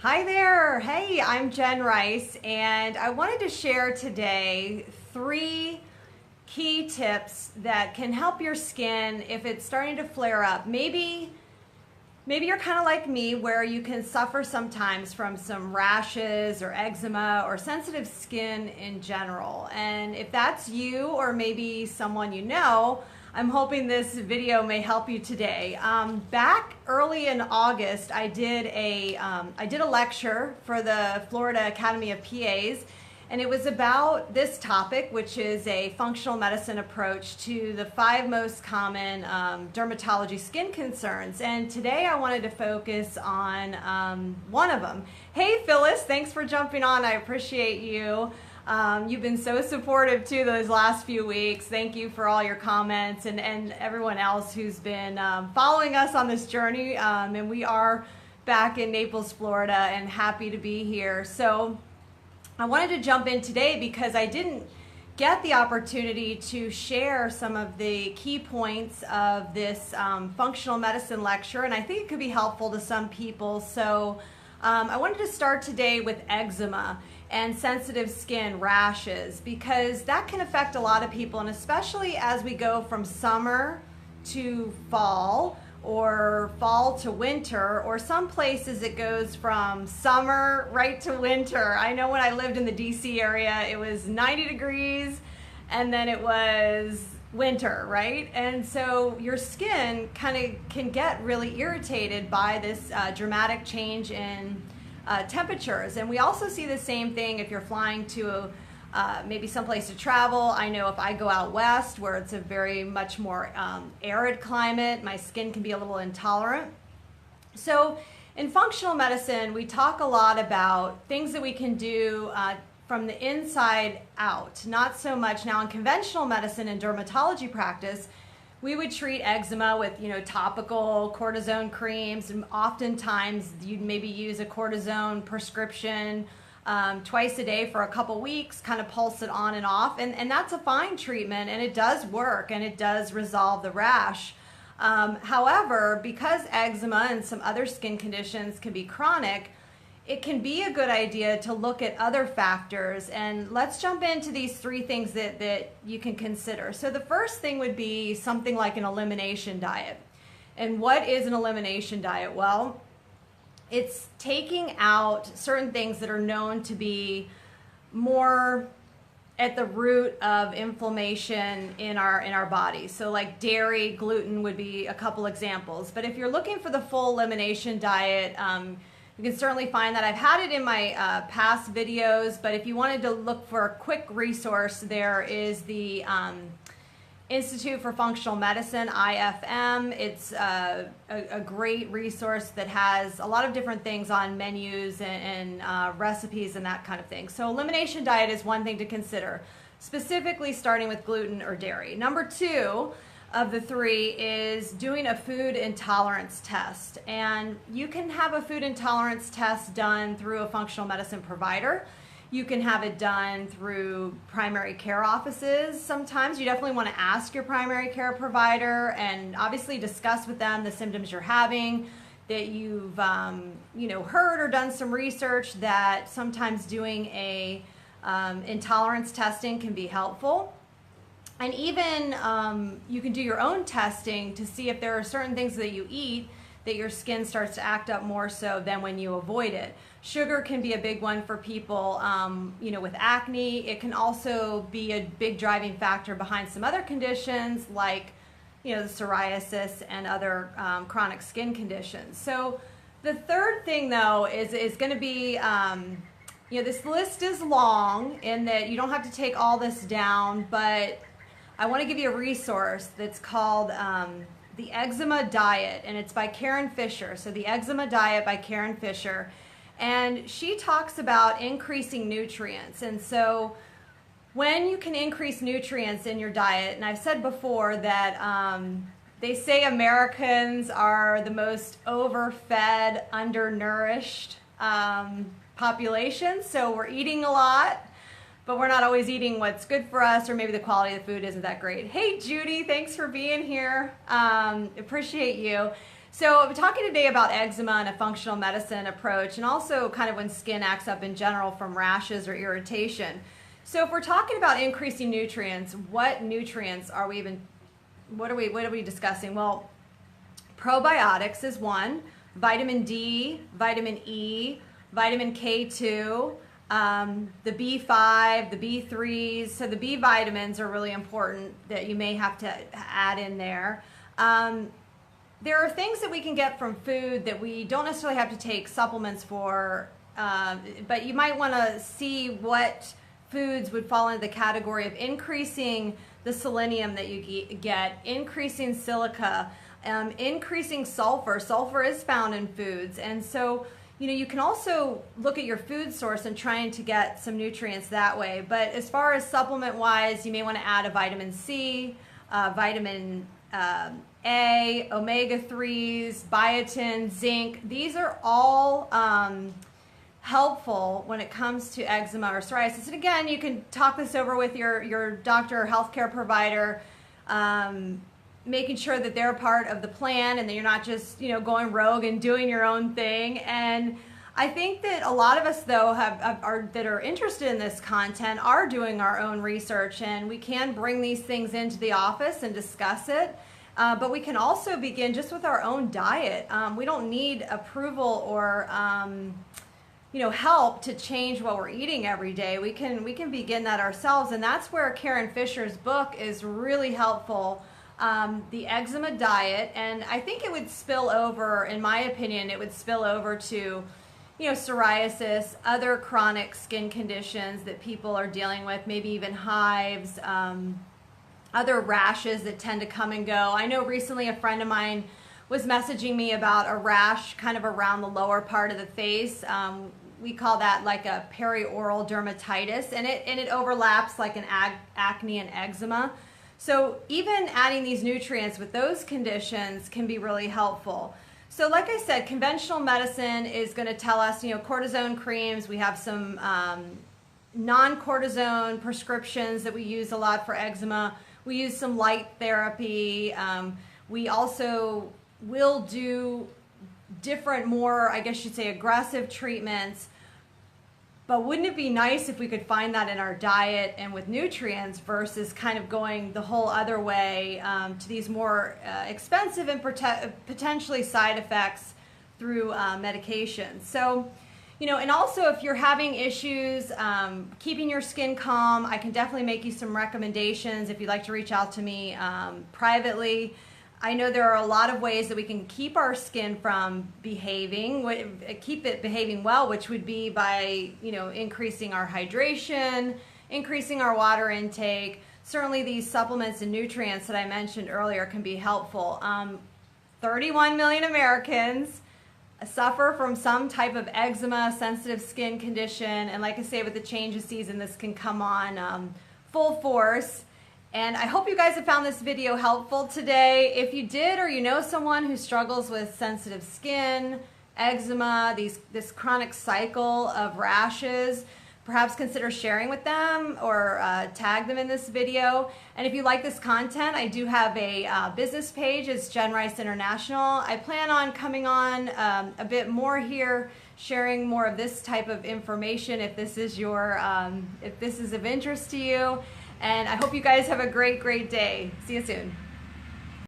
Hi there. Hey, I'm Jen Rice, and I wanted to share today 3 key tips that can help your skin if it's starting to flare up. Maybe you're kind of like me where you can suffer sometimes from some rashes or eczema or sensitive skin in general. And if that's you or maybe someone you know, I'm hoping this video may help you today. Back early in August, I did a lecture for the Florida Academy of PAs, and it was about this topic, which is a functional medicine approach to the 5 most common dermatology skin concerns. And today I wanted to focus on one of them. Hey Phyllis, thanks for jumping on. I appreciate you. You've been so supportive too those last few weeks. Thank you for all your comments and everyone else who's been following us on this journey. And we are back in Naples, Florida, and happy to be here. So I wanted to jump in today because I didn't get the opportunity to share some of the key points of this functional medicine lecture, and I think it could be helpful to some people. So I wanted to start today with eczema and sensitive skin rashes, because that can affect a lot of people, and especially as we go from summer to fall or fall to winter, or some places it goes from summer right to winter. I know when I lived in the DC area, it was 90 degrees and then it was winter, right? And so your skin kind of can get really irritated by this dramatic change in temperatures. And we also see the same thing if you're flying to maybe someplace to travel. I know if I go out west where it's a very much more arid climate, my skin can be a little intolerant. So in functional medicine, we talk a lot about things that we can do from the inside out, not so much. Now in conventional medicine and dermatology practice, we would treat eczema with, topical cortisone creams, and oftentimes you'd maybe use a cortisone prescription twice a day for a couple weeks, kind of pulse it on and off, and that's a fine treatment, and it does work, and it does resolve the rash. However, because eczema and some other skin conditions can be chronic, it can be a good idea to look at other factors, and let's jump into these 3 things that you can consider. So the first thing would be something like an elimination diet. And what is an elimination diet? Well, it's taking out certain things that are known to be more at the root of inflammation in our body. So like dairy, gluten would be a couple examples. But if you're looking for the full elimination diet, you can certainly find that. I've had it in my past videos, but if you wanted to look for a quick resource, there is the Institute for Functional Medicine, IFM. It's a great resource that has a lot of different things on menus and recipes and that kind of thing. So elimination diet is one thing to consider, specifically starting with gluten or dairy. Number 2 of the 3 is doing a food intolerance test. And you can have a food intolerance test done through a functional medicine provider. You can have it done through primary care offices. Sometimes you definitely want to ask your primary care provider and obviously discuss with them the symptoms you're having, that you've heard or done some research that sometimes doing a intolerance testing can be helpful. And even you can do your own testing to see if there are certain things that you eat that your skin starts to act up more so than when you avoid it. Sugar can be a big one for people, with acne. It can also be a big driving factor behind some other conditions like, the psoriasis and other chronic skin conditions. So the third thing though is going to be, this list is long in that you don't have to take all this down, but I want to give you a resource that's called the Eczema Diet, and it's by Karen Fisher. So the Eczema Diet by Karen Fisher. And she talks about increasing nutrients. And so when you can increase nutrients in your diet, and I've said before that they say Americans are the most overfed, undernourished population. So we're eating a lot, but we're not always eating what's good for us, or maybe the quality of the food isn't that great. Hey Judy, thanks for being here. Appreciate you. So I'm talking today about eczema and a functional medicine approach, and also kind of when skin acts up in general from rashes or irritation. So if we're talking about increasing nutrients, what nutrients are we even, what are we discussing? Well, probiotics is one, vitamin D, vitamin E, vitamin K2, the B5, the B3s. So the B vitamins are really important that you may have to add in there. There are things that we can get from food that we don't necessarily have to take supplements for, but you might want to see what foods would fall into the category of increasing the selenium that you get, increasing silica, increasing sulfur. Sulfur is found in foods, and so you can also look at your food source and trying to get some nutrients that way. But as far as supplement wise, you may want to add a vitamin C, vitamin A, omega-3s, biotin, zinc. These are all helpful when it comes to eczema or psoriasis. And again, you can talk this over with your doctor or healthcare provider, making sure that they're part of the plan and that you're not just going rogue and doing your own thing. And I think that a lot of us, though, that are interested in this content are doing our own research, and we can bring these things into the office and discuss it. But we can also begin just with our own diet. We don't need approval or help to change what we're eating every day. We can begin that ourselves, and that's where Karen Fisher's book is really helpful. The Eczema Diet, and I think it would spill over, in my opinion, it would spill over to psoriasis, other chronic skin conditions that people are dealing with, maybe even hives, other rashes that tend to come and go. I know recently a friend of mine was messaging me about a rash kind of around the lower part of the face. We call that like a perioral dermatitis, and it overlaps like an acne and eczema. So even adding these nutrients with those conditions can be really helpful. So like I said, conventional medicine is going to tell us, cortisone creams. We have some non-cortisone prescriptions that we use a lot for eczema. We use some light therapy. We also will do different, more, I guess you'd say, aggressive treatments. But wouldn't it be nice if we could find that in our diet and with nutrients versus kind of going the whole other way to these more expensive and potentially side effects through medications. So, and also if you're having issues keeping your skin calm, I can definitely make you some recommendations if you'd like to reach out to me privately. I know there are a lot of ways that we can keep our skin from keep it behaving well, which would be by, increasing our hydration, increasing our water intake. Certainly these supplements and nutrients that I mentioned earlier can be helpful. 31 million Americans suffer from some type of eczema, sensitive skin condition, and like I say, with the change of season, this can come on full force. And I hope you guys have found this video helpful today. If you did, or you know someone who struggles with sensitive skin, eczema, this chronic cycle of rashes, perhaps consider sharing with them or tag them in this video. And if you like this content, I do have a business page. It's Jenn Rice International. I plan on coming on a bit more here, sharing more of this type of information if this is if this is of interest to you. And I hope you guys have a great day. See you soon.